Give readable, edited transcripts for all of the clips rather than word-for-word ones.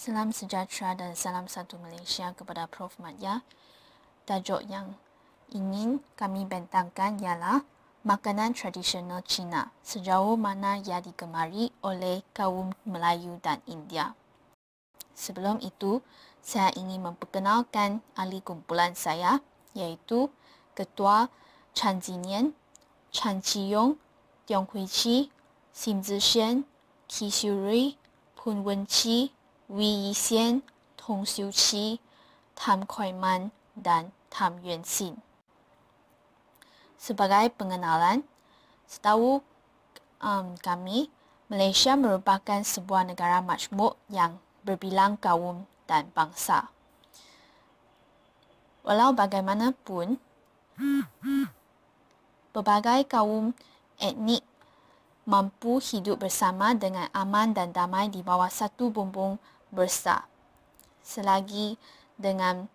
Salam sejahtera dan salam satu Malaysia kepada Prof. Madya. Tajuk yang ingin kami bentangkan ialah makanan tradisional Cina. Sejauh mana ia digemari oleh kaum Melayu dan India. Sebelum itu, saya ingin memperkenalkan ahli kumpulan saya, iaitu Ketua Chan Zinian, Chan Chiyong, Tiong Hui Chi, Sim Zhixian, Qi Xiurui, Pun Wen Chi, Wee Yi Xian, Tong Xiu Chi, Tam Koi Man dan Tam Yuan Xin. Sebagai pengenalan, setahu kami, Malaysia merupakan sebuah negara majmuk yang berbilang kaum dan bangsa. Walau bagaimanapun, berbagai kaum etnik mampu hidup bersama dengan aman dan damai di bawah satu bumbung besar. Selagi dengan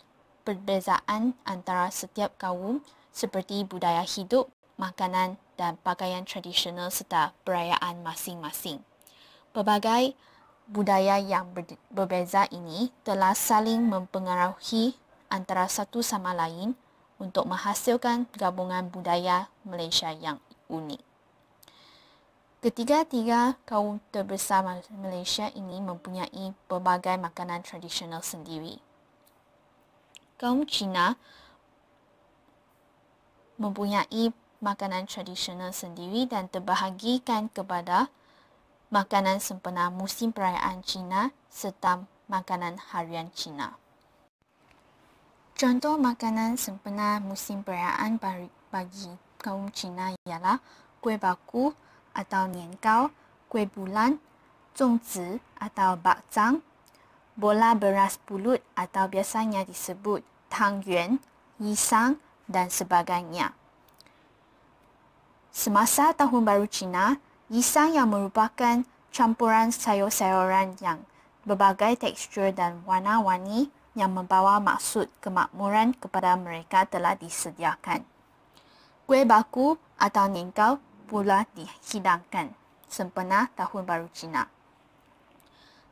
perbezaan antara setiap kaum seperti budaya hidup, makanan dan pakaian tradisional serta perayaan masing-masing. Berbagai budaya yang berbeza ini telah saling mempengaruhi antara satu sama lain untuk menghasilkan gabungan budaya Malaysia yang unik. Ketiga-tiga kaum terbesar Malaysia ini mempunyai berbagai makanan tradisional sendiri. Kaum Cina mempunyai makanan tradisional sendiri dan terbahagikan kepada makanan sempena musim perayaan Cina serta makanan harian Cina. Contoh makanan sempena musim perayaan bagi kaum Cina ialah kuih baku atau niankau, kuih bulan, zongzi atau bakcang, bola beras pulut atau biasanya disebut tang yuan, yisang dan sebagainya. Semasa Tahun Baru Cina, yisang yang merupakan campuran sayur-sayuran yang berbagai tekstur dan warna-warni yang membawa maksud kemakmuran kepada mereka telah disediakan. Kuih baku atau niankau pula dihidangkan sempena Tahun Baru Cina.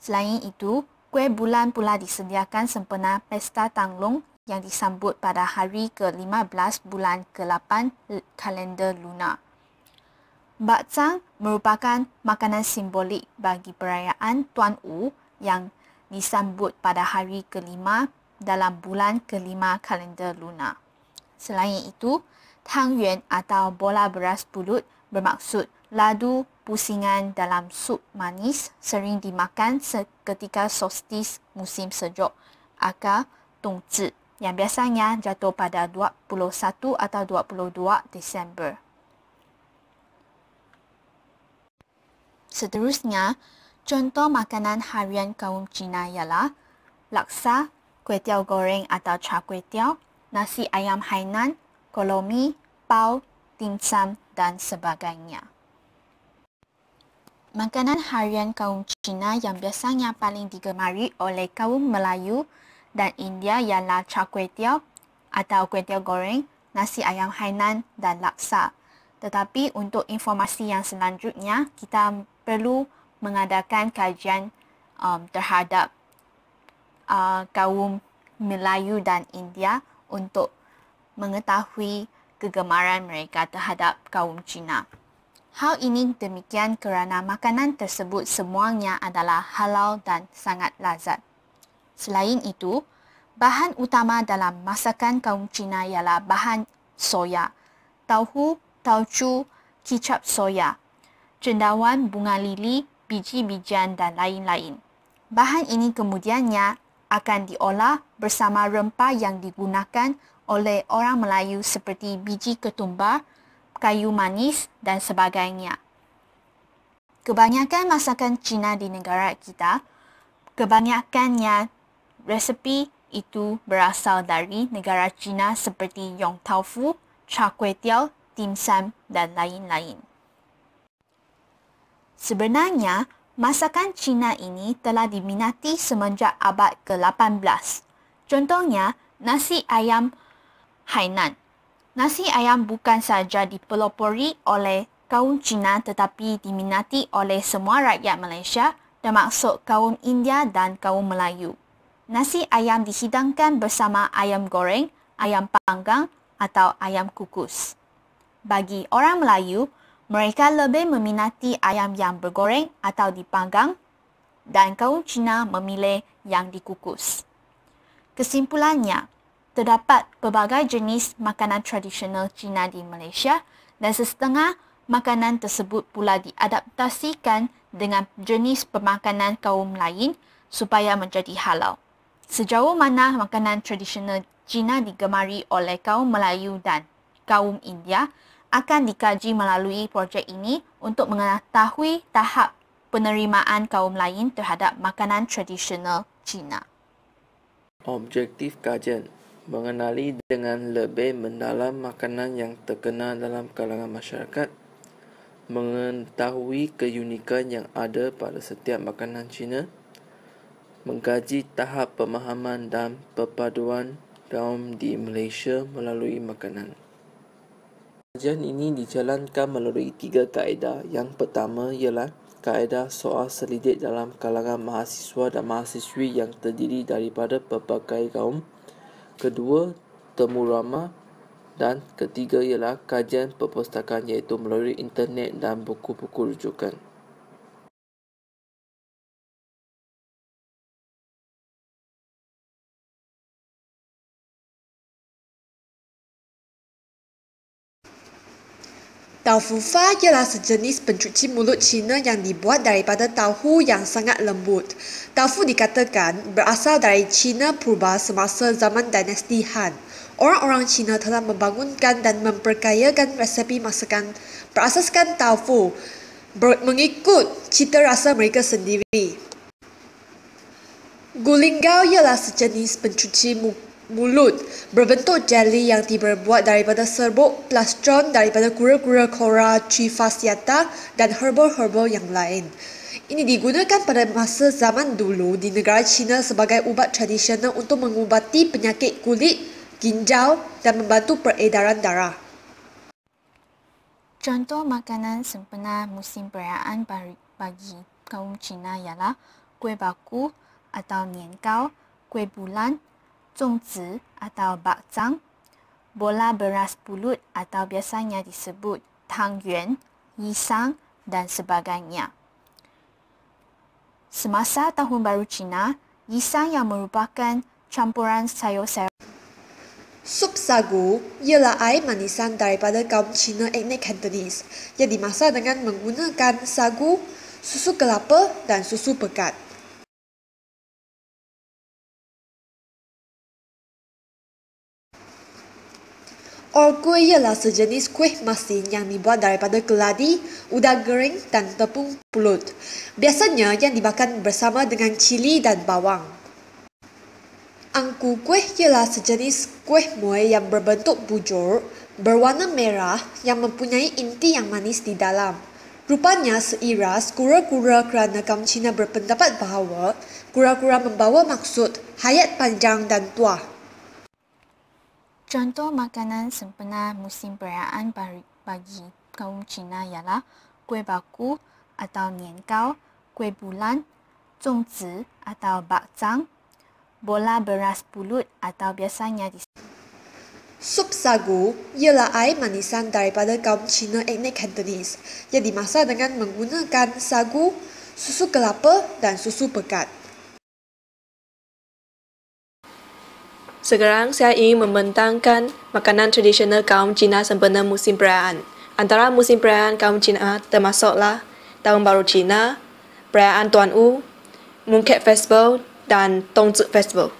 Selain itu, kuih bulan pula disediakan sempena Pesta Tanglong yang disambut pada hari ke-15 bulan ke-8 kalender lunar. Bakcang merupakan makanan simbolik bagi perayaan Tuan U yang disambut pada hari ke-5 dalam bulan ke-5 kalender lunar. Selain itu, tang yuan atau bola beras pulut bermaksud ladu pusingan dalam sup manis sering dimakan ketika solstis musim sejuk atau Tongzi yang biasanya jatuh pada 21 atau 22 Disember. Seterusnya, contoh makanan harian kaum Cina ialah laksa, kuih tiaw goreng atau char kuih tiaw, nasi ayam Hainan, kolomi, pau, dimsum dan sebagainya. Makanan harian kaum Cina yang biasanya paling digemari oleh kaum Melayu dan India ialah char kuih tiaw atau kuih tiaw goreng, nasi ayam Hainan dan laksa. Tetapi untuk informasi yang selanjutnya, kita perlu mengadakan kajian terhadap kaum Melayu dan India untuk mengetahui kegemaran mereka terhadap kaum Cina. Hal ini demikian kerana makanan tersebut semuanya adalah halal dan sangat lazat. Selain itu, bahan utama dalam masakan kaum Cina ialah bahan soya, tauhu, tauco, kicap soya, cendawan bunga lili, biji-bijian dan lain-lain. Bahan ini kemudiannya akan diolah bersama rempah yang digunakan oleh orang Melayu seperti biji ketumbar, kayu manis dan sebagainya. Kebanyakan masakan Cina di negara kita, kebanyakannya resepi itu berasal dari negara Cina seperti Yong Tau Fu, char kway teow, dim sum dan lain-lain. Sebenarnya, masakan Cina ini telah diminati semenjak abad ke-18. Contohnya, nasi ayam Hainan. Nasi ayam bukan sahaja dipelopori oleh kaum Cina tetapi diminati oleh semua rakyat Malaysia termasuk kaum India dan kaum Melayu. Nasi ayam dihidangkan bersama ayam goreng, ayam panggang atau ayam kukus. Bagi orang Melayu, mereka lebih meminati ayam yang bergoreng atau dipanggang dan kaum Cina memilih yang dikukus. Kesimpulannya, terdapat pelbagai jenis makanan tradisional Cina di Malaysia dan setengah makanan tersebut pula diadaptasikan dengan jenis pemakanan kaum lain supaya menjadi halal. Sejauh mana makanan tradisional Cina digemari oleh kaum Melayu dan kaum India akan dikaji melalui projek ini untuk mengetahui tahap penerimaan kaum lain terhadap makanan tradisional Cina. Objektif kajian mengenali dengan lebih mendalam makanan yang terkenal dalam kalangan masyarakat, mengetahui keunikan yang ada pada setiap makanan Cina, mengkaji tahap pemahaman dan perpaduan kaum di Malaysia melalui makanan. Kajian ini dijalankan melalui 3 kaedah. Yang pertama ialah kaedah soal selidik dalam kalangan mahasiswa dan mahasiswi yang terdiri daripada pelbagai kaum. Kedua, temu ramah. Dan ketiga ialah kajian perpustakaan iaitu melalui internet dan buku-buku rujukan. Taufu fa ialah sejenis pencuci mulut Cina yang dibuat daripada tahu yang sangat lembut. Taufu dikatakan berasal dari Cina purba semasa zaman dinasti Han. Orang-orang Cina telah membangunkan dan memperkayakan resepi masakan berasaskan taufu mengikut cita rasa mereka sendiri. Gulingau ialah sejenis pencuci mulut berbentuk jeli yang dibuat daripada serbuk plastron daripada kura-kura Cora trifasciata dan herbal-herbal yang lain. Ini digunakan pada masa zaman dulu di negara China sebagai ubat tradisional untuk mengubati penyakit kulit, ginjal dan membantu peredaran darah. Contoh makanan sempena musim perayaan bagi kaum Cina ialah kuih baku atau niankau, kuih bulan, zongzi atau bakzang, bola beras pulut atau biasanya disebut tangyuan, yisang dan sebagainya. Semasa Tahun Baru Cina, yisang yang merupakan campuran sayur-sayur. Sup sagu ialah air manisan daripada kaum Cina etnik Cantonese yang dimasak dengan menggunakan sagu, susu kelapa dan susu pekat. Orgui ialah sejenis kuih masin yang dibuat daripada keladi, udang goreng dan tepung pulut. Biasanya yang dimakan bersama dengan cili dan bawang. Angku kuih ialah sejenis kuih muih yang berbentuk bujur, berwarna merah yang mempunyai inti yang manis di dalam. Rupanya seiras kura-kura kerana kaum Cina berpendapat bahawa kura-kura membawa maksud hayat panjang dan tuah. Contoh makanan sempena musim perayaan bagi kaum Cina ialah kuih baku atau niankau, kuih bulan, zongzi atau bakzang, bola beras pulut atau biasanya Sup sagu ialah air manisan daripada kaum Cina etnik Cantonese yang dimasak dengan menggunakan sagu, susu kelapa dan susu pekat. Sekarang saya ingin membentangkan makanan tradisional kaum Cina sempena musim perayaan. Antara musim perayaan kaum Cina termasuklah Tahun Baru Cina, Perayaan Tuan U, Mooncake Festival dan Tongzi Festival.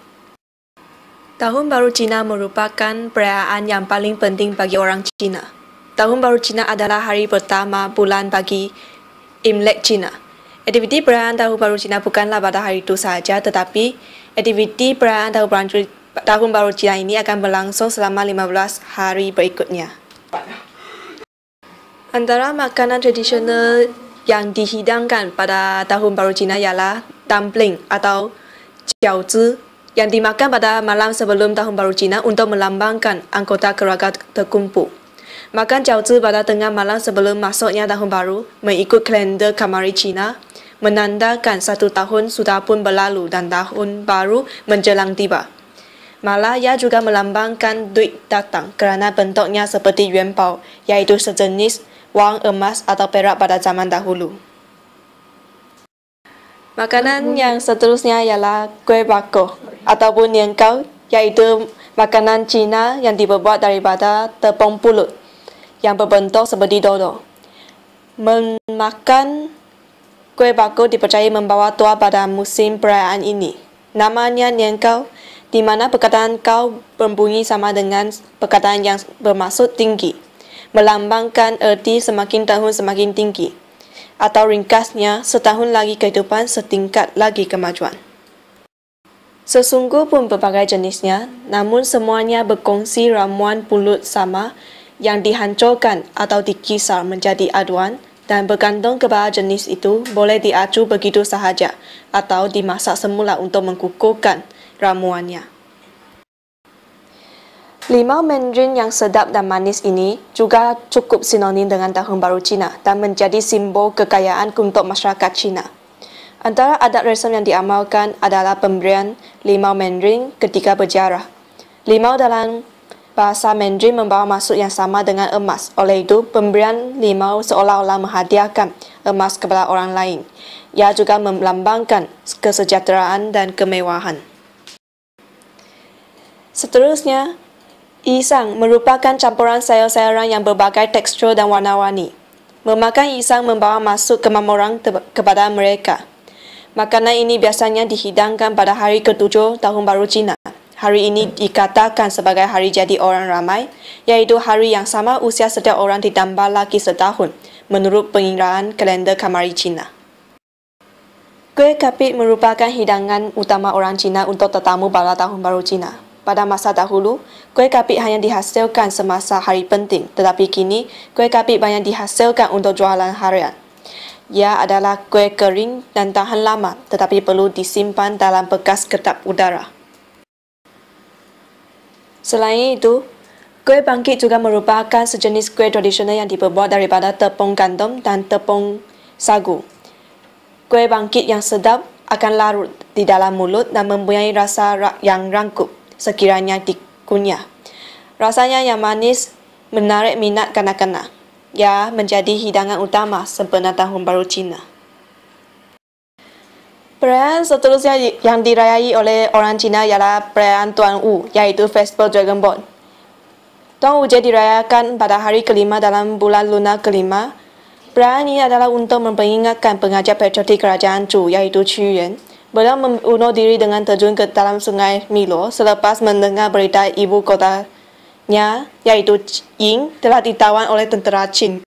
Tahun Baru Cina merupakan perayaan yang paling penting bagi orang Cina. Tahun Baru Cina adalah hari pertama bulan bagi Imlek Cina. Aktiviti perayaan Tahun Baru Cina bukanlah pada hari itu sahaja, tetapi aktiviti perayaan Tahun Baru Cina ini akan berlangsung selama 15 hari berikutnya. Antara makanan tradisional yang dihidangkan pada Tahun Baru Cina ialah dumpling atau jiaozi yang dimakan pada malam sebelum Tahun Baru Cina untuk melambangkan anggota keluarga terkumpul. Makan jiaozi pada tengah malam sebelum masuknya Tahun Baru mengikut kalender Kamari Cina menandakan 1 tahun sudah pun berlalu dan tahun baru menjelang tiba. Malah ia juga melambangkan duit datang kerana bentuknya seperti yuan bao, iaitu sejenis wang emas atau perak pada zaman dahulu. Makanan yang seterusnya ialah kuih bakar ataupun niangkau, iaitu makanan Cina yang dibuat daripada tepung pulut yang berbentuk seperti dodo. Memakan kuih bakar dipercayai membawa tua pada musim perayaan ini. Namanya niangkau, di mana perkataan kau berbunyi sama dengan perkataan yang bermaksud tinggi, melambangkan erti semakin tahun semakin tinggi, atau ringkasnya setahun lagi kehidupan setingkat lagi kemajuan. Sesungguh pun berbagai jenisnya, namun semuanya berkongsi ramuan pulut sama yang dihancurkan atau dikisar menjadi aduan dan bergantung kepada jenis itu boleh diacu begitu sahaja atau dimasak semula untuk mengukuhkan ramuannya. Limau Mandarin yang sedap dan manis ini juga cukup sinonim dengan Tahun Baru Cina dan menjadi simbol kekayaan untuk masyarakat Cina. Antara adat resam yang diamalkan adalah pemberian limau Mandarin ketika berziarah. Limau dalam bahasa Mandarin membawa maksud yang sama dengan emas. Oleh itu, pemberian limau seolah-olah menghadiahkan emas kepada orang lain. Ia juga melambangkan kesejahteraan dan kemewahan. Seterusnya, isang merupakan campuran sayur-sayuran yang berbagai tekstur dan warna-warni. Memakan isang membawa maksud kemakmuran kepada mereka. Makanan ini biasanya dihidangkan pada hari ke-7 Tahun Baru Cina. Hari ini dikatakan sebagai hari jadi orang ramai, iaitu hari yang sama usia setiap orang ditambah lagi setahun, menurut pengiraan kalender Kamari Cina. Kuih kapit merupakan hidangan utama orang Cina untuk tetamu pada Tahun Baru Cina. Pada masa dahulu, kuih kapit hanya dihasilkan semasa hari penting, tetapi kini kuih kapit banyak dihasilkan untuk jualan harian. Ia adalah kuih kering dan tahan lama, tetapi perlu disimpan dalam bekas kedap udara. Selain itu, kuih bangkit juga merupakan sejenis kuih tradisional yang diperbuat daripada tepung gandum dan tepung sagu. Kuih bangkit yang sedap akan larut di dalam mulut dan mempunyai rasa yang rangkup sekiranya dikunyah. Rasanya yang manis menarik minat kanak-kanak. Ia menjadi hidangan utama sempena Tahun Baru Cina. Perayaan seterusnya yang dirayai oleh orang Cina ialah perayaan Tuan Wu, iaitu Festival Dragon Boat. Tuan Wu dirayakan pada hari kelima dalam bulan lunar kelima. Perayaan ini adalah untuk memperingatkan pengajar patriotik kerajaan Chu, iaitu Qu Yuan. Beliau membunuh diri dengan terjun ke dalam sungai Milo selepas mendengar berita ibu kotanya, yaitu Ying, telah ditawan oleh tentera Qin.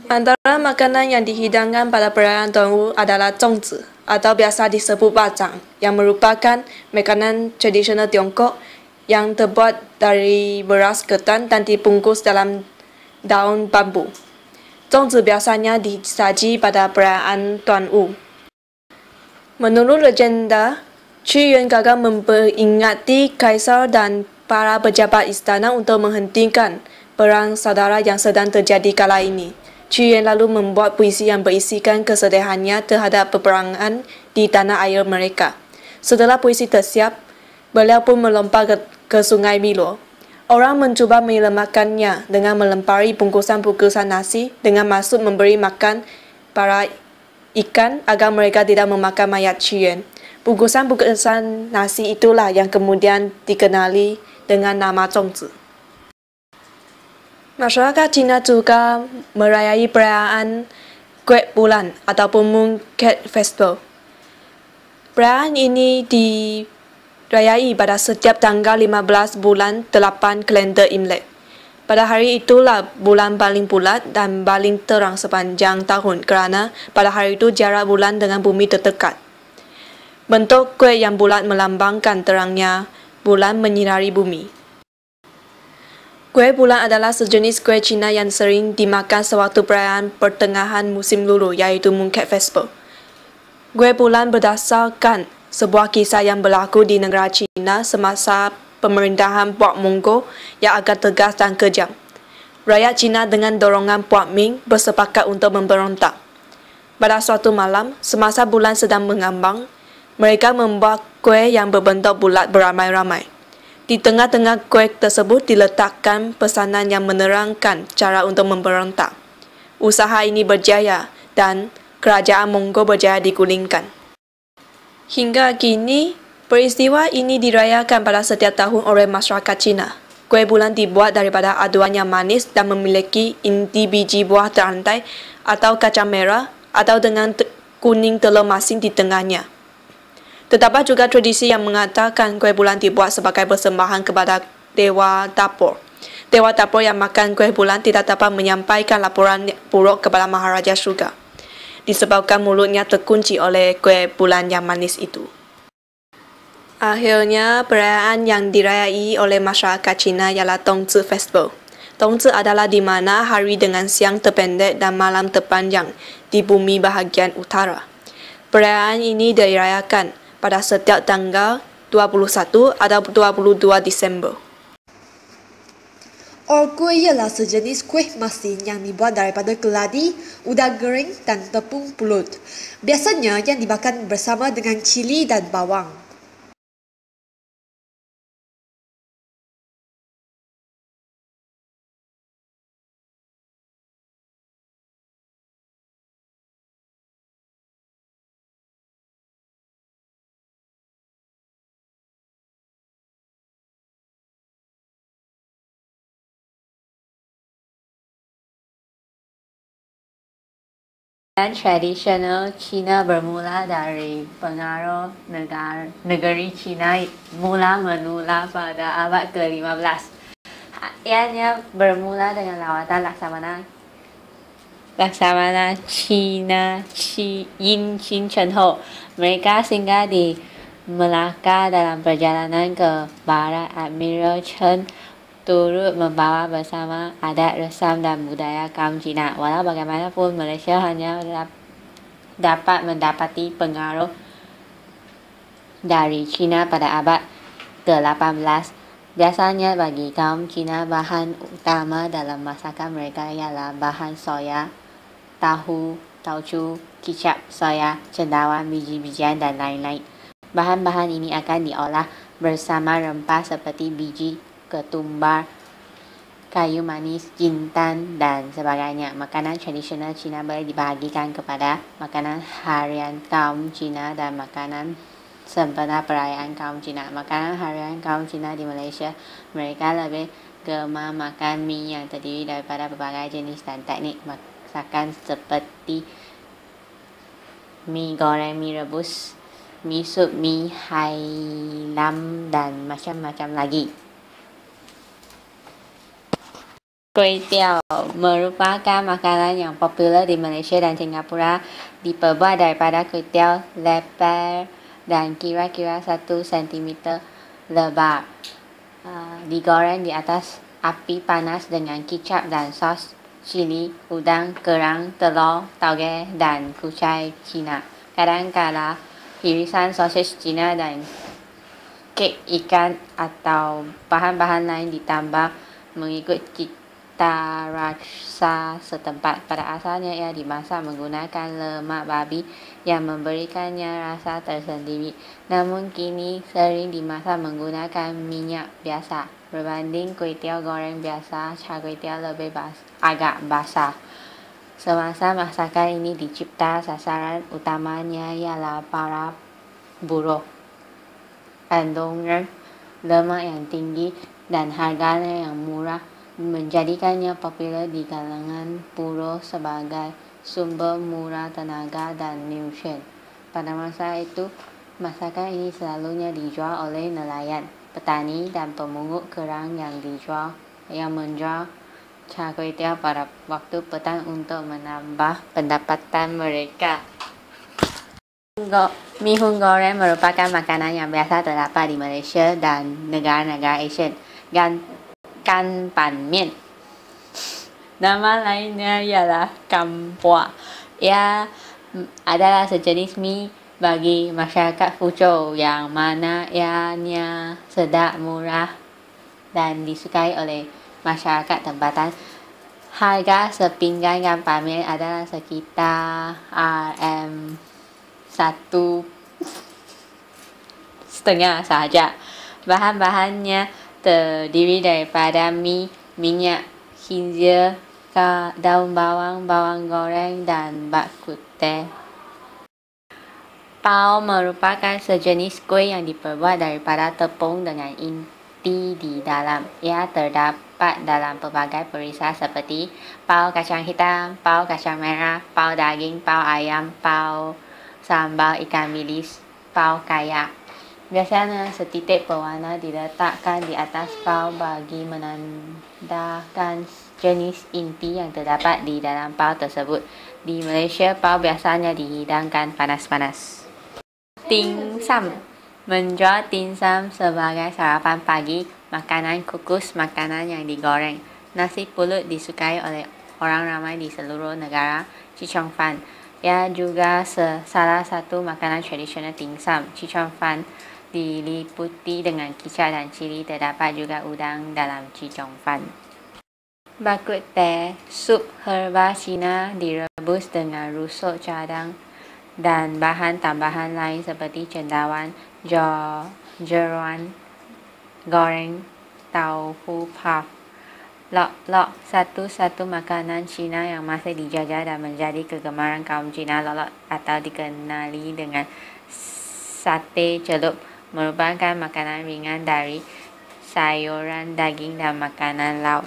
Antara makanan yang dihidangkan pada perayaan Tuan Wu adalah zongzi, atau biasa disebut bacang, yang merupakan makanan tradisional Tiongkok yang terbuat dari beras ketan dan dibungkus dalam daun bambu. Zongzi biasanya disaji pada perayaan Tuan Wu. Menurut legenda, Qu Yuan gagal memperingati kaisar dan para pejabat istana untuk menghentikan perang saudara yang sedang terjadi kala ini. Qu Yuan lalu membuat puisi yang berisikan kesedihannya terhadap peperangan di tanah air mereka. Setelah puisi tersiap, beliau pun melompat ke sungai Milo. Orang mencuba menyelamatkannya dengan melempari bungkusan-bungkusan nasi dengan maksud memberi makan para ikan agar mereka tidak memakan mayat Qu Yuan. Bungkusan-bungkusan nasi itulah yang kemudian dikenali dengan nama zongzi. Masyarakat Cina juga merayai perayaan Kueh Bulan ataupun Mooncake Festival. Perayaan ini dirayai pada setiap tanggal 15 bulan 8 kalender Imlek. Pada hari itulah bulan paling bulat dan paling terang sepanjang tahun kerana pada hari itu jarak bulan dengan bumi terdekat. Bentuk kuih yang bulat melambangkan terangnya bulan menyinari bumi. Kuih bulan adalah sejenis kuih Cina yang sering dimakan sewaktu perayaan pertengahan musim lulu, iaitu Mooncake Festival. Kuih bulan berdasarkan sebuah kisah yang berlaku di negara Cina semasa pemerintahan Puak Mongol yang agak tegas dan kejam. Rakyat Cina dengan dorongan Puak Ming bersepakat untuk memberontak. Pada suatu malam, semasa bulan sedang mengambang, mereka membuat kuih yang berbentuk bulat beramai-ramai. Di tengah-tengah kuih tersebut diletakkan pesanan yang menerangkan cara untuk memberontak. Usaha ini berjaya dan kerajaan Mongol berjaya digulingkan. Hingga kini, peristiwa ini dirayakan pada setiap tahun oleh masyarakat Cina. Kuih bulan dibuat daripada aduan yang manis dan memiliki inti biji buah terantai atau kacang merah atau dengan kuning telur masin di tengahnya. Terdapat juga tradisi yang mengatakan kuih bulan dibuat sebagai persembahan kepada Dewa Dapur. Dewa Dapur yang makan kuih bulan tidak dapat menyampaikan laporan buruk kepada Maharaja Surga, disebabkan mulutnya terkunci oleh kuih bulan yang manis itu. Akhirnya, perayaan yang dirayai oleh masyarakat Cina ialah Dongzi Festival. Dongzi adalah di mana hari dengan siang terpendek dan malam terpanjang di bumi bahagian utara. Perayaan ini dirayakan pada setiap tanggal 21 atau 22 Disember. Orkuih ialah sejenis kuih masin yang dibuat daripada keladi, udang goreng dan tepung pulut. Biasanya yang dimakan bersama dengan cili dan bawang. Tradisional Cina bermula dari pengaruh negeri Cina mula menular pada abad ke-15. Ianya bermula dengan lawatan Laksamana Cina Yin Qin Chen Ho. Mereka singgah di Melaka dalam perjalanan ke barat. Admiral Chen turut membawa bersama adat, resam dan budaya kaum Cina. Walau bagaimanapun, Malaysia hanya dapat mendapati pengaruh dari Cina pada abad ke-18. Biasanya bagi kaum Cina, bahan utama dalam masakan mereka ialah bahan soya, tahu, tauco, kicap soya, cendawan, biji-bijian dan lain-lain. Bahan-bahan ini akan diolah bersama rempah seperti biji ketumbar, kayu manis, jintan dan sebagainya. Makanan tradisional Cina boleh dibahagikan kepada makanan harian kaum Cina dan makanan sempena perayaan kaum Cina. Makanan harian kaum Cina di Malaysia, mereka lebih gemar makan mie yang terdiri daripada berbagai jenis dan teknik masakan seperti mie goreng, mie rebus, mie sup, mie hailam dan macam-macam lagi. Kuih tiao merupakan makanan yang popular di Malaysia dan Singapura. Diperbuat daripada kuih tiao leper dan kira-kira 1 cm lebar. Digoreng di atas api panas dengan kicap dan sos cili, udang, kerang, telur, tauge dan kucai Cina. Kadang-kala irisan sosis Cina dan kek ikan atau bahan-bahan lain ditambah mengikut cita rasa setempat. Pada asalnya ia dimasak menggunakan lemak babi yang memberikannya rasa tersendiri. Namun kini sering dimasak menggunakan minyak biasa. Berbanding kuih tiao goreng biasa, char kuih tiao lebih agak basah. Semasa masakan ini dicipta, sasaran utamanya ialah para buruh. Kandungan lemak yang tinggi dan harganya yang murah menjadikannya popular di kalangan buruh sebagai sumber murah tenaga dan nutrien. Pada masa itu, masakan ini selalunya dijual oleh nelayan, petani dan pemungut kerang yang menjual char kuih tiao pada waktu petang untuk menambah pendapatan mereka. Mihun goreng merupakan makanan yang biasa terdapat di Malaysia dan negara-negara Asia. Kan pan mian. Nama lainnya ialah kampua. Ia adalah sejenis mie bagi masyarakat Fuzhou yang mana ianya sedap, murah dan disukai oleh masyarakat tempatan. Harga sepinggan gambar milik adalah sekitar RM1,5 sahaja. Bahan-bahannya terdiri daripada mie, minyak, khinzir, daun bawang, bawang goreng, dan bak kut teh. Pao merupakan sejenis kuih yang diperbuat daripada tepung dengan inti di dalam. Ia terdapat dalam pelbagai perisa seperti pao kacang hitam, pao kacang merah, pao daging, pao ayam, pao sambal ikan bilis, pao kaya. Biasanya setitik pewarna diletakkan di atas pao bagi menandakan jenis inti yang terdapat di dalam pao tersebut. Di Malaysia, pao biasanya dihidangkan panas-panas. Dimsum menjual dimsum sebagai sarapan pagi, makanan kukus, makanan yang digoreng. Nasi pulut disukai oleh orang ramai di seluruh negara. Chee cheong fan, ia juga salah satu makanan tradisional dimsum. Chee cheong fan diliputi dengan kicap dan cili. Terdapat juga udang dalam chee cheong fan. Bak kut teh, sup herba Cina direbus dengan rusuk cadang dan bahan tambahan lain seperti cendawan, jeruan goreng, tauhu puff. Lok-lok, satu-satu makanan Cina yang masih dijajah dan menjadi kegemaran kaum Cina. Lok-lok atau dikenali dengan sate celup merupakan makanan ringan dari sayuran, daging, dan makanan laut.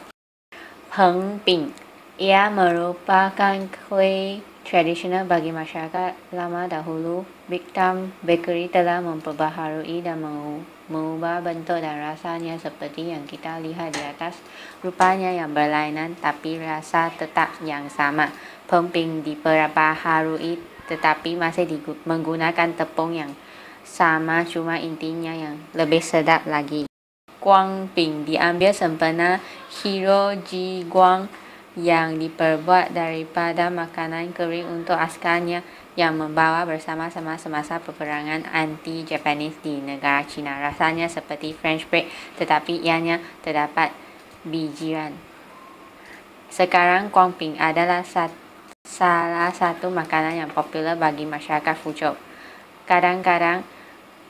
Peng ping, ia merupakan kuih tradisional bagi masyarakat lama dahulu. Big Time Bakery telah memperbaharui dan mengubah bentuk dan rasanya seperti yang kita lihat di atas. Rupanya yang berlainan tapi rasa tetap yang sama. Peng ping diperbaharui tetapi masih menggunakan tepung yang sama, cuma intinya yang lebih sedap lagi. Guang ping diambil sempena hero ji guang yang diperbuat daripada makanan kering untuk askarnya yang membawa bersama-sama semasa peperangan anti-Japanese di negara China. Rasanya seperti French bread tetapi ianya terdapat bijian. Sekarang guang ping adalah salah satu makanan yang popular bagi masyarakat Fuzhou. Kadang-kadang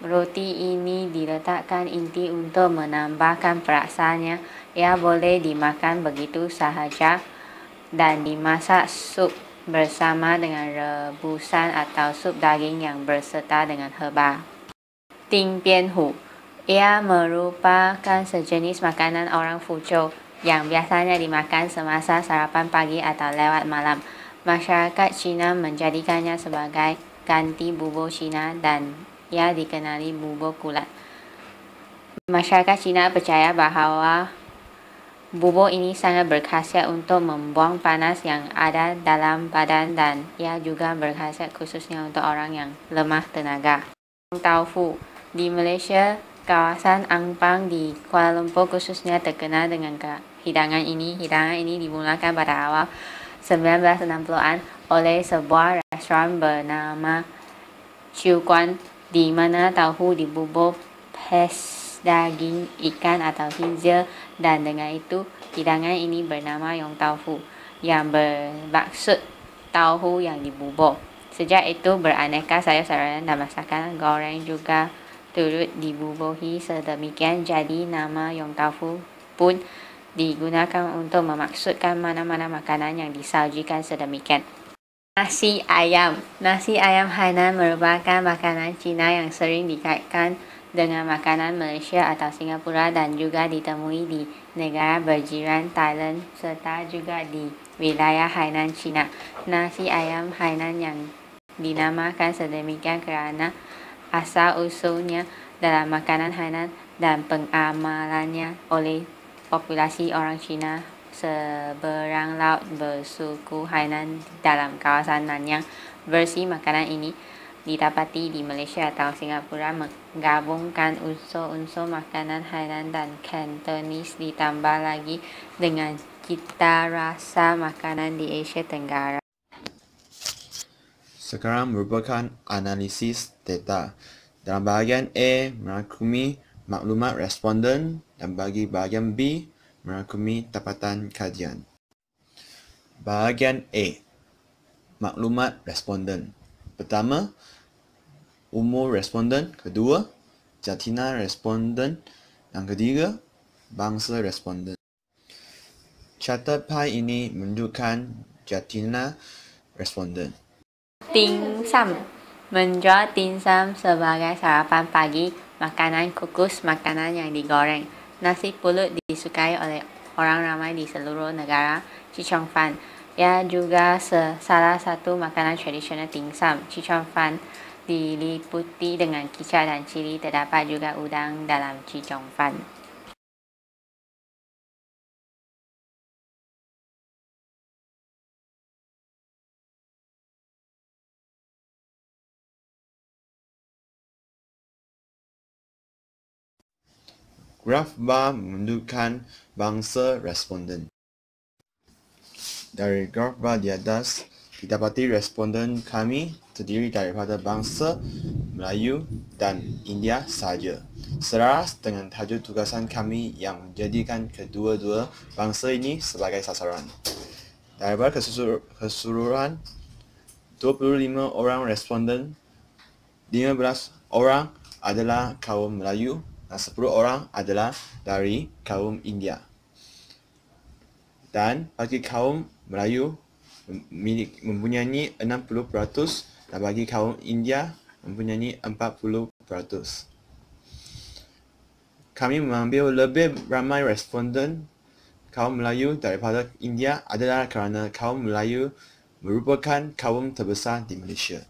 roti ini diletakkan inti untuk menambahkan perasaannya. Ia boleh dimakan begitu sahaja dan dimasak sup bersama dengan rebusan atau sup daging yang berserta dengan herba. Ting Bian Hu, ia merupakan sejenis makanan orang Fuzhou yang biasanya dimakan semasa sarapan pagi atau lewat malam. Masyarakat Cina menjadikannya sebagai ganti bubur Cina dan ia dikenali bubur kulat. Masyarakat Cina percaya bahawa bubur ini sangat berkhasiat untuk membuang panas yang ada dalam badan dan ia juga berkhasiat khususnya untuk orang yang lemah tenaga. Taufu, di Malaysia, kawasan Ampang di Kuala Lumpur khususnya terkenal dengan hidangan ini. Hidangan ini dimulakan pada awal 1960-an oleh sebuah restoran bernama Chiu Guan, di mana tauhu dibubur pes daging ikan atau khinzir, dan dengan itu hidangan ini bernama Yong Taufu yang bermaksud tauhu yang dibubur. Sejak itu beraneka sayur-sayuran dan masakan goreng juga turut dibubuhi sedemikian jadi nama Yong Taufu pun digunakan untuk memaksudkan mana-mana makanan yang disajikan sedemikian. Nasi ayam. Nasi ayam Hainan merupakan makanan Cina yang sering dikaitkan dengan makanan Malaysia atau Singapura dan juga ditemui di negara berjiran Thailand serta juga di wilayah Hainan Cina. Nasi ayam Hainan yang dinamakan sedemikian kerana asal-usulnya dalam makanan Hainan dan pengamalannya oleh populasi orang Cina seberang laut bersuku Hainan dalam kawasan Nanyang. Versi makanan ini didapati di Malaysia atau Singapura menggabungkan unsur-unsur makanan Hainan dan Cantonese ditambah lagi dengan cita rasa makanan di Asia Tenggara. Sekarang merupakan analisis data. Dalam bahagian A merangkumi maklumat responden dan bagi bahagian B merangkumi tapatan kajian. Bahagian A. Maklumat responden. Pertama, umur responden. Kedua, jatina responden. Yang ketiga, bangsa responden. Carta pie ini menunjukkan jatina responden. Dimsum. Menjual dimsum sebagai sarapan pagi, makanan kukus, makanan yang digoreng. Nasi pulut disukai oleh orang ramai di seluruh negara. Chee fan. Ia juga salah satu makanan tradisional dimsum. Chee fan diliputi dengan kicap dan cili. Terdapat juga udang dalam chee fan. Graf bar menunjukkan bangsa responden. Dari graf bar di atas, didapati responden kami terdiri daripada bangsa Melayu dan India sahaja. Selaras dengan tajuk tugasan kami yang menjadikan kedua-dua bangsa ini sebagai sasaran. Daripada keseluruhan 25 orang responden, 15 orang adalah kaum Melayu dan 10 orang adalah dari kaum India. Dan bagi kaum Melayu mempunyai 60% dan bagi kaum India mempunyai 40%. Kami mengambil lebih ramai responden kaum Melayu daripada India adalah kerana kaum Melayu merupakan kaum terbesar di Malaysia.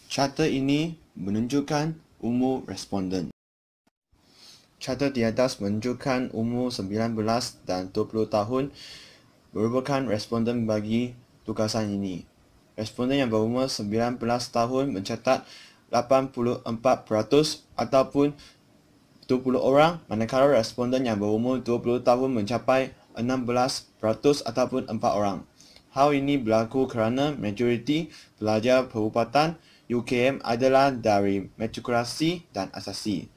Carta ini menunjukkan umur responden. Carta di atas menunjukkan umur 19 dan 20 tahun merupakan responden bagi tugasan ini. Responden yang berumur 19 tahun mencatat 84% ataupun 20 orang, manakala responden yang berumur 20 tahun mencapai 16% ataupun 4 orang. Hal ini berlaku kerana majoriti pelajar perubatan UKM adalah dari matrikulasi dan asasi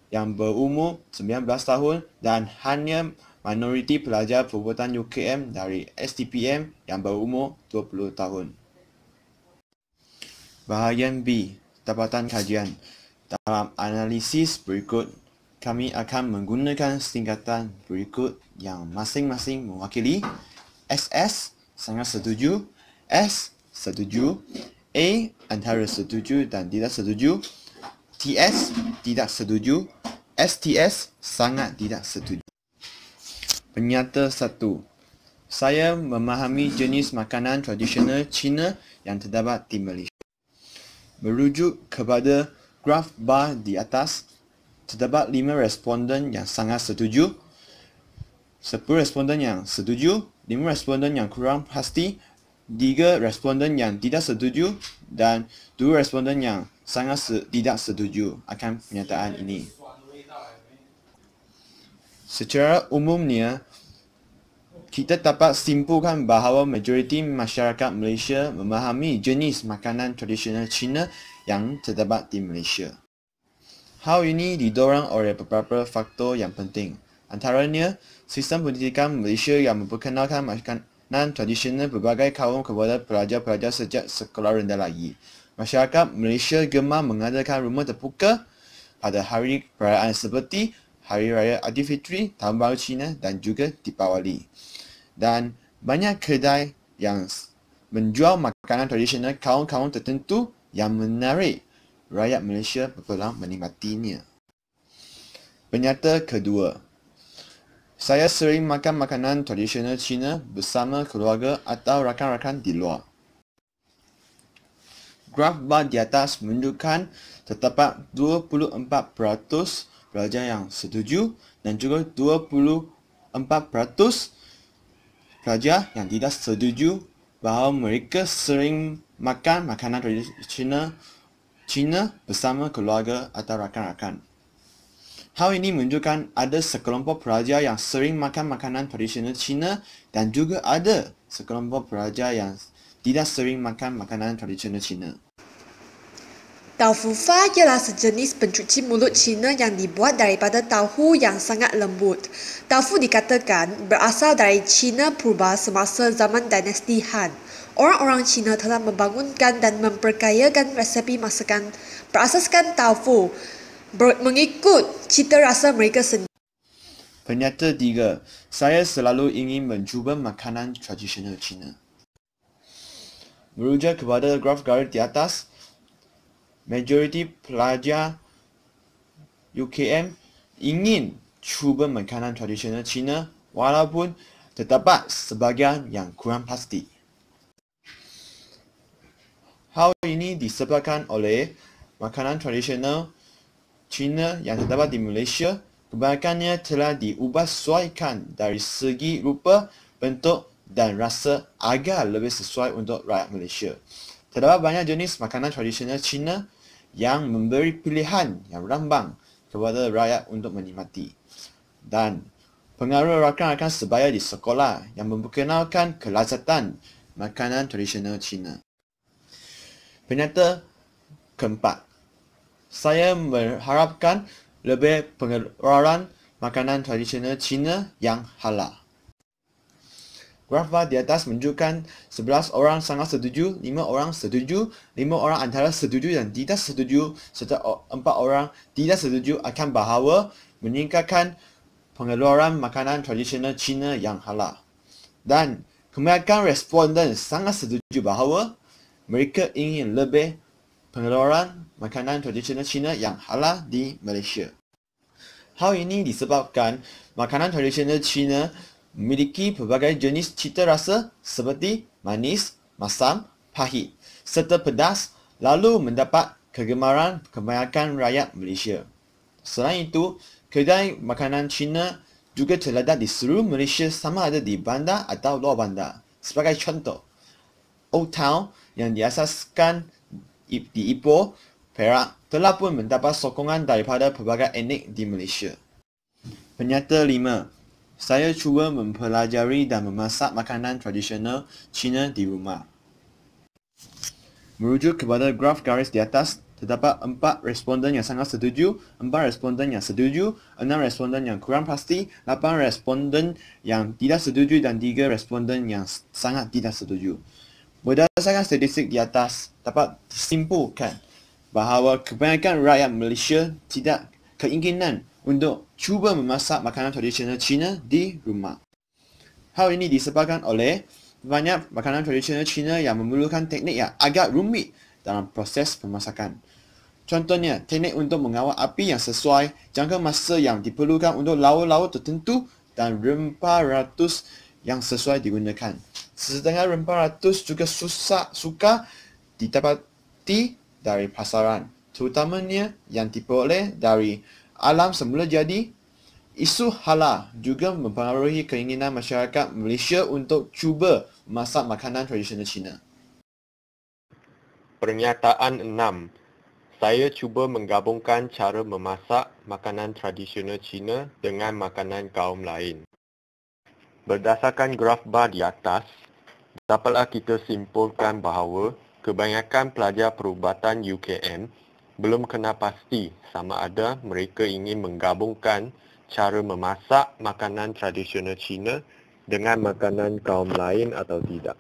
yang berumur 19 tahun dan hanya minoriti pelajar perubatan UKM dari STPM yang berumur 20 tahun. Bahagian B, dapatan kajian. Dalam analisis berikut, kami akan menggunakan singkatan berikut yang masing-masing mewakili SS, sangat setuju, S, setuju, A, antara setuju dan tidak setuju, TS, tidak setuju, STS, sangat tidak setuju. Penyata 1. Saya memahami jenis makanan tradisional Cina yang terdapat di Malaysia. Merujuk kepada graf bar di atas, terdapat 5 responden yang sangat setuju, 10 responden yang setuju, 5 responden yang kurang pasti, 3 responden yang tidak setuju dan 2 responden yang sangat tidak setuju akan pernyataan ini. Secara umumnya, kita dapat simpulkan bahawa majoriti masyarakat Malaysia memahami jenis makanan tradisional Cina yang terdapat di Malaysia. Hal ini didorong oleh beberapa faktor yang penting. Antaranya, sistem pendidikan Malaysia yang memperkenalkan makanan tradisional berbagai kaum kepada pelajar-pelajar sejak sekolah rendah lagi. Masyarakat Malaysia gemar mengadakan rumah terbuka pada hari perayaan seperti Hari Raya Aidilfitri, Tahun Baru Cina dan juga Deepawali. Dan banyak kedai yang menjual makanan tradisional kaum-kaum tertentu yang menarik rakyat Malaysia berpeluang menikmatinya. Penyata kedua. Saya sering makan makanan tradisional Cina bersama keluarga atau rakan-rakan di luar. Graf bar di atas menunjukkan terdapat 24% pelajar yang setuju dan juga 24% pelajar yang tidak setuju bahawa mereka sering makan makanan tradisional Cina bersama keluarga atau rakan-rakan. Hal ini menunjukkan ada sekelompok pelajar yang sering makan makanan tradisional Cina dan juga ada sekelompok pelajar yang tidak sering makan makanan tradisional Cina. Taufu fa ialah sejenis pencuci mulut Cina yang dibuat daripada tauhu yang sangat lembut. Taufu dikatakan berasal dari Cina purba semasa zaman dinasti Han. Orang-orang Cina telah membangunkan dan memperkayakan resepi masakan berasaskan taufu mengikut cita rasa mereka sendiri. Pernyataan 3. Saya selalu ingin mencuba makanan tradisional Cina. Merujuk kepada graf garis di atas, majoriti pelajar UKM ingin cuba makanan tradisional Cina walaupun terdapat sebahagian yang kurang pasti. Hal ini disebabkan oleh makanan tradisional Cina yang terdapat di Malaysia kebanyakannya telah diubah sesuaikan dari segi rupa, bentuk dan rasa agar lebih sesuai untuk rakyat Malaysia. Terdapat banyak jenis makanan tradisional Cina yang memberi pilihan yang rambang kepada rakyat untuk menikmati. Dan pengaruh rakan-rakan sebaya di sekolah yang memperkenalkan kelazatan makanan tradisional Cina. Pernyataan keempat. Saya mengharapkan lebih pengeluaran makanan tradisional Cina yang halal. Graf di atas menunjukkan 11 orang sangat setuju, 5 orang setuju, 5 orang antara setuju dan tidak setuju, serta 4 orang tidak setuju akan bahawa meningkatkan pengeluaran makanan tradisional Cina yang halal. Dan kebanyakan responden sangat setuju bahawa mereka ingin lebih pengeluaran makanan tradisional Cina yang halal di Malaysia. Hal ini disebabkan makanan tradisional Cina memiliki pelbagai jenis cita rasa seperti manis, masam, pahit serta pedas lalu mendapat kegemaran kebanyakan rakyat Malaysia. Selain itu, kedai makanan Cina juga terletak di seluruh Malaysia sama ada di bandar atau luar bandar. Sebagai contoh, Old Town yang diasaskan di Ipoh, Perak telah pun mendapat sokongan daripada pelbagai etnik di Malaysia. Pernyataan 5. Saya cuba mempelajari dan memasak makanan tradisional Cina di rumah. Merujuk kepada graf garis di atas, terdapat 4 responden yang sangat setuju, 4 responden yang setuju, 6 responden yang kurang pasti, 8 responden yang tidak setuju dan 3 responden yang sangat tidak setuju. Berdasarkan statistik di atas, dapat disimpulkan bahawa kebanyakan rakyat Malaysia tidak keinginan untuk cuba memasak makanan tradisional Cina di rumah. Hal ini disebabkan oleh banyak makanan tradisional Cina yang memerlukan teknik yang agak rumit dalam proses pemasakan. Contohnya, teknik untuk mengawal api yang sesuai, jangka masa yang diperlukan untuk lauk-lauk tertentu dan rempah ratus yang sesuai digunakan. Setengah rempah ratus juga sukar didapati dari pasaran, terutamanya yang diperoleh dari alam semula jadi. Isu halal juga mempengaruhi keinginan masyarakat Malaysia untuk cuba memasak makanan tradisional Cina. Pernyataan 6. Saya cuba menggabungkan cara memasak makanan tradisional Cina dengan makanan kaum lain. Berdasarkan graf bar di atas, dapatlah kita simpulkan bahawa kebanyakan pelajar perubatan UKM belum kenal pasti sama ada mereka ingin menggabungkan cara memasak makanan tradisional Cina dengan makanan kaum lain atau tidak.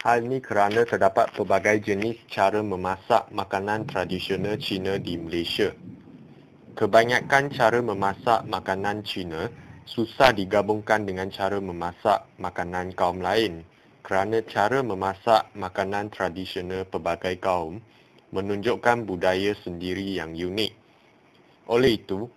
Hal ini kerana terdapat pelbagai jenis cara memasak makanan tradisional Cina di Malaysia. Kebanyakan cara memasak makanan Cina susah digabungkan dengan cara memasak makanan kaum lain kerana cara memasak makanan tradisional pelbagai kaum menunjukkan budaya sendiri yang unik. Oleh itu,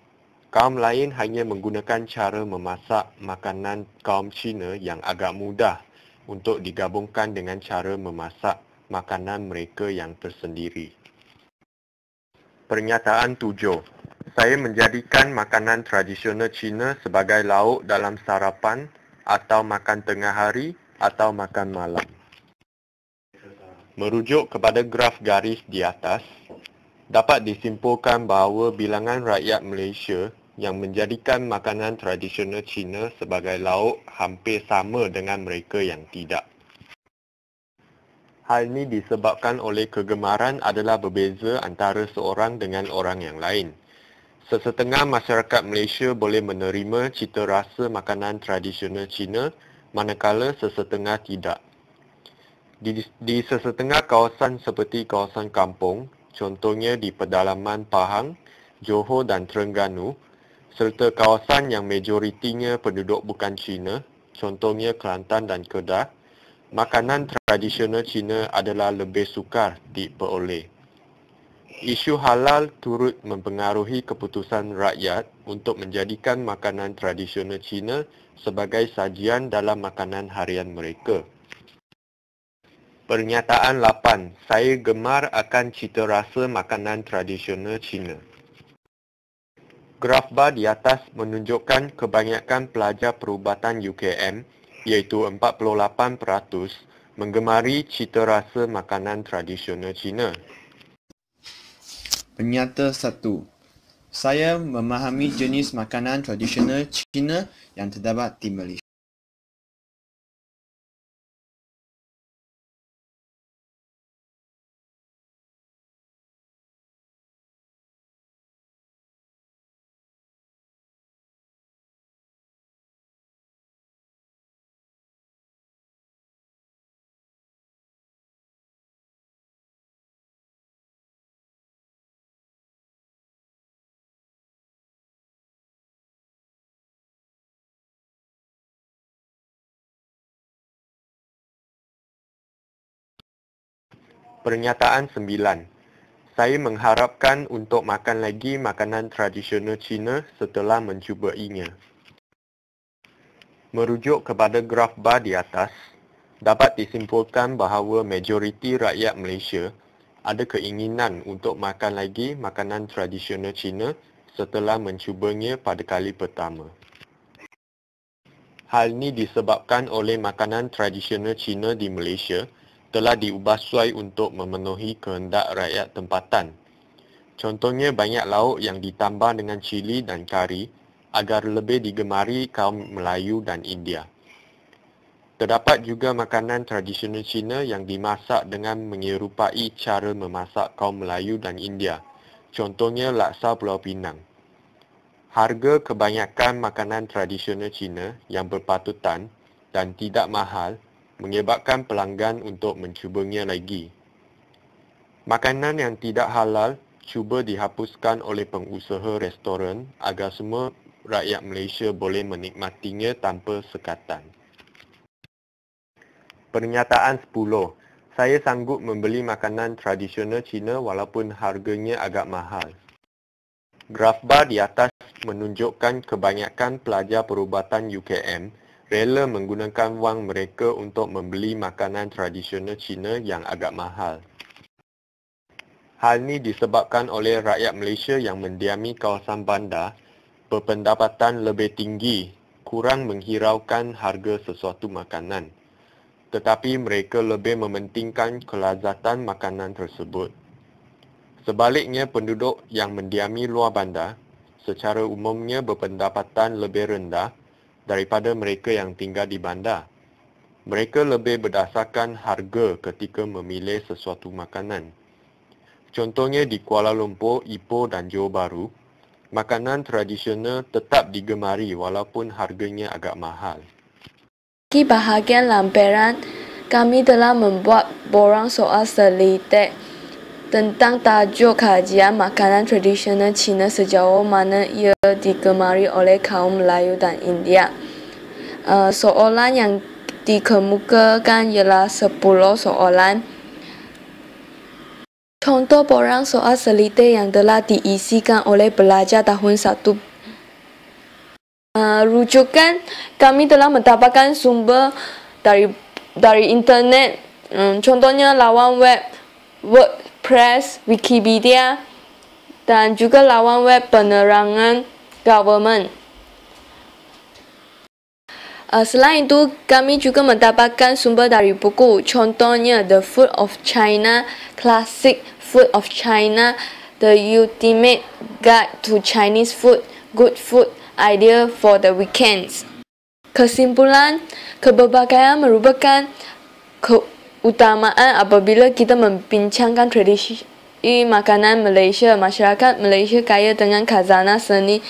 kaum lain hanya menggunakan cara memasak makanan kaum Cina yang agak mudah untuk digabungkan dengan cara memasak makanan mereka yang tersendiri. Pernyataan 7. Saya menjadikan makanan tradisional Cina sebagai lauk dalam sarapan atau makan tengah hari atau makan malam. Merujuk kepada graf garis di atas, dapat disimpulkan bahawa bilangan rakyat Malaysia yang menjadikan makanan tradisional Cina sebagai lauk hampir sama dengan mereka yang tidak. Hal ini disebabkan oleh kegemaran adalah berbeza antara seorang dengan orang yang lain. Sesetengah masyarakat Malaysia boleh menerima cita rasa makanan tradisional Cina, manakala sesetengah tidak. Di sesetengah kawasan seperti kawasan kampung, contohnya di pedalaman Pahang, Johor dan Terengganu, serta kawasan yang majoritinya penduduk bukan Cina, contohnya Kelantan dan Kedah, makanan tradisional Cina adalah lebih sukar diperoleh. Isu halal turut mempengaruhi keputusan rakyat untuk menjadikan makanan tradisional Cina sebagai sajian dalam makanan harian mereka. Pernyataan 8. Saya gemar akan cita rasa makanan tradisional Cina. Graf bar di atas menunjukkan kebanyakan pelajar perubatan UKM, iaitu 48%, menggemari cita rasa makanan tradisional Cina. Penyata 1. Saya memahami jenis makanan tradisional Cina yang terdapat di Malaysia. Pernyataan 9. Saya mengharapkan untuk makan lagi makanan tradisional Cina setelah mencubainya. Merujuk kepada graf bar di atas, dapat disimpulkan bahawa majoriti rakyat Malaysia ada keinginan untuk makan lagi makanan tradisional Cina setelah mencubanya pada kali pertama. Hal ini disebabkan oleh makanan tradisional Cina di Malaysia telah diubah suai untuk memenuhi kehendak rakyat tempatan. Contohnya banyak lauk yang ditambah dengan cili dan kari agar lebih digemari kaum Melayu dan India. Terdapat juga makanan tradisional Cina yang dimasak dengan menyerupai cara memasak kaum Melayu dan India. Contohnya laksa Pulau Pinang. Harga kebanyakan makanan tradisional Cina yang berpatutan dan tidak mahal menyebabkan pelanggan untuk mencubanya lagi. Makanan yang tidak halal cuba dihapuskan oleh pengusaha restoran agar semua rakyat Malaysia boleh menikmatinya tanpa sekatan. Pernyataan 10. Saya sanggup membeli makanan tradisional Cina walaupun harganya agak mahal. Graf bar di atas menunjukkan kebanyakan pelajar perubatan UKM rela menggunakan wang mereka untuk membeli makanan tradisional Cina yang agak mahal. Hal ini disebabkan oleh rakyat Malaysia yang mendiami kawasan bandar berpendapatan lebih tinggi, kurang menghiraukan harga sesuatu makanan. Tetapi mereka lebih mementingkan kelazatan makanan tersebut. Sebaliknya, penduduk yang mendiami luar bandar secara umumnya berpendapatan lebih rendah daripada mereka yang tinggal di bandar. Mereka lebih berdasarkan harga ketika memilih sesuatu makanan. Contohnya di Kuala Lumpur, Ipoh dan Johor Bahru, makanan tradisional tetap digemari walaupun harganya agak mahal. Di bahagian lampiran, kami telah membuat borang soal selidik tentang tajuk kajian makanan tradisional Cina sejauh mana ia digemari oleh kaum Melayu dan India. Soalan yang dikemukakan ialah 10 soalan. Contoh borang soal selidik yang telah diisikan oleh pelajar tahun 1. Rujukan, kami telah mendapatkan sumber dari internet, contohnya lawan web WordPress, Wikipedia dan juga lawan web penerangan government. Selain itu, kami juga mendapatkan sumber dari buku, contohnya The Food of China, Classic Food of China, The Ultimate Guide to Chinese Food, Good Food Idea for the Weekends. Kesimpulan, keberbagai merupakan keutamaan apabila kita membincangkan tradisi makanan Malaysia. Masyarakat Malaysia kaya dengan khazanah seni,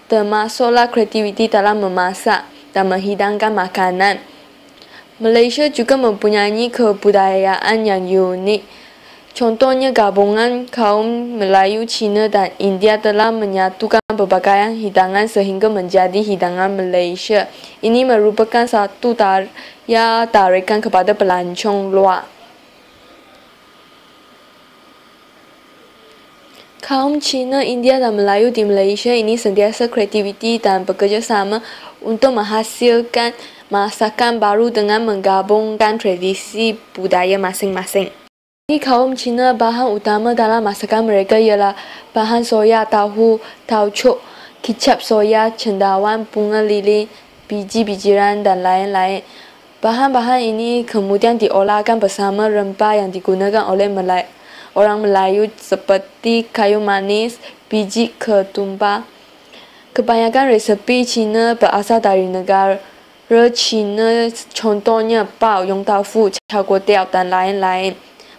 termasuklah kreativiti dalam memasak dan menghidangkan makanan. Malaysia juga mempunyai kebudayaan yang unik. Contohnya gabungan kaum Melayu, Cina dan India telah menyatukan berbagai hidangan sehingga menjadi hidangan Malaysia. Ini merupakan satu daya tarikan kepada pelancong luar. Kaum Cina, India dan Melayu di Malaysia ini sentiasa kreativiti dan bekerjasama untuk menghasilkan masakan baru dengan menggabungkan tradisi budaya masing-masing. Di kaum Cina, bahan utama dalam masakan mereka ialah bahan soya, tahu, tauco, kicap soya, cendawan, bunga lilin, biji-bijian dan lain-lain. Bahan-bahan ini kemudian diolahkan bersama rempah yang digunakan oleh orang Melayu seperti kayu manis, biji ketumbar. Kebanyakan resepi Cina berasal dari negara Cina, contohnya bao, yong tau fu, chao guo tiao dan lain-lain.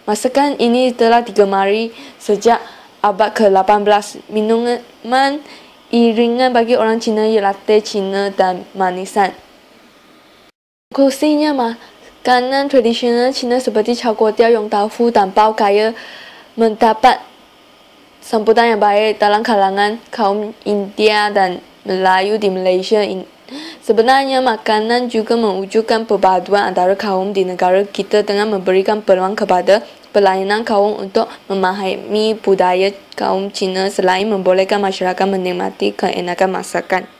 Masakan ini telah digemari sejak abad ke-18. Minuman iringan bagi orang Cina ialah teh Cina dan manisan. Konklusinya, makanan tradisional Cina seperti chao guo tiao, yong tau fu dan bao kaya mendapat sambutan yang baik dalam kalangan kaum India dan Melayu di Malaysia. Sebenarnya makanan juga mewujudkan perpaduan antara kaum di negara kita dengan memberikan peluang kepada pelayanan kaum untuk memahami budaya kaum Cina selain membolehkan masyarakat menikmati keenakan masakan.